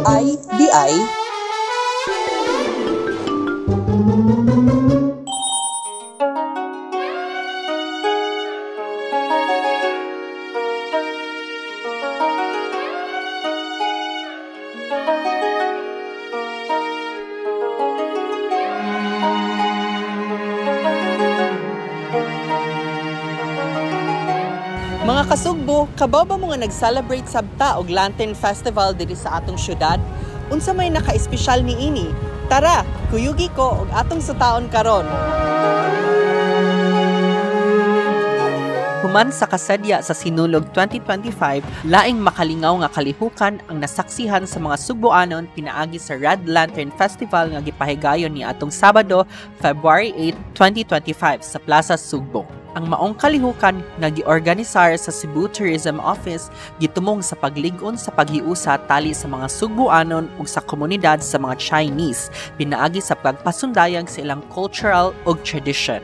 IDI. Mga kasugbo, kabaw ba mo nga nag-celebrate sabta og Lantern Festival diri sa atong syudad? Unsa may naka-espesyal ni ini? Tara, kuyugi ko og atong sutaon karon. Human sa kasadya sa Sinulog 2025, laing makalingaw nga kalihukan ang nasaksihan sa mga Sugboanon pinaagi sa Red Lantern Festival nga gipahigayon ni atong Sabado, February 8, 2025 sa Plaza Sugbo. Ang maong kalihukan nga giorganisar sa Cebu Tourism Office gitumong sa paglig-on sa paghiusa tali sa mga Sugboanon ug sa komunidad sa mga Chinese pinaagi sa pagpasundayag sa ilang cultural ug tradition.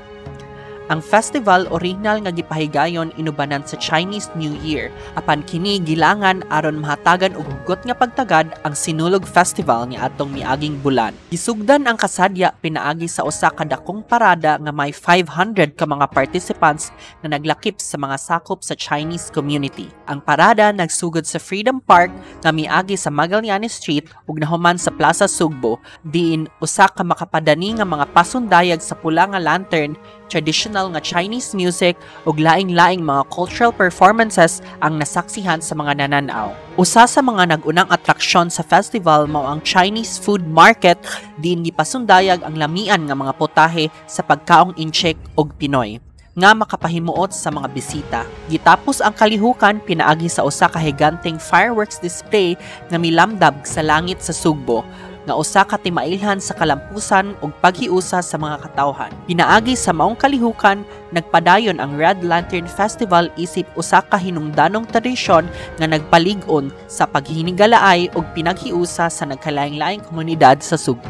Ang festival original nga gipahigayon inubanan sa Chinese New Year, apan kini gilangan aron mahatagan og hugot nga pagtagad ang Sinulog Festival ni atong miaging bulan. Gisugdan ang kasadya pinaagi sa usa ka dakong parada nga may 500 ka mga participants na naglakip sa mga sakop sa Chinese community. Ang parada nagsugod sa Freedom Park nga miagi sa Magallanes Street ug nahuman sa Plaza Sugbo, diin usa ka makapadani nga mga pasundayag sa pula nga lantern, traditional nga Chinese music ug laing-laing mga cultural performances ang nasaksihan sa mga nananaw. Usa sa mga nag-unang atraksyon sa festival mao ang Chinese food market diin gipasundayag ang lamian nga mga putahe sa pagkaong incheck ug Pinoy nga makapahimuot sa mga bisita. Gitapos ang kalihukan pinaagi sa usa ka higanteng fireworks display nga milamdab sa langit sa Sugbo nga usa ka timailhan sa kalampusan ug paghiusa sa mga katawhan. Pinaagi sa maong kalihukan, nagpadayon ang Red Lantern Festival isip usa ka hinungdanong tradisyon nga nagpalig-on sa paghinigalaay ug pinaghiusa sa nagkalaing-laing komunidad sa Sugbo.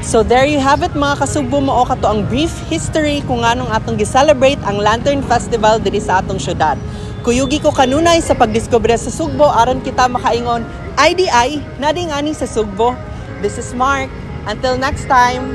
So there you have it mga kasugbo, mao kato ang brief history kung nganong atong gi-celebrate ang Lantern Festival diri sa atong syudad. Kuyugi ko kanunay sa pagdiskubre sa Sugbo aron kita makaingon IDI na ding ani sa Sugbo. This is Mark. Until next time.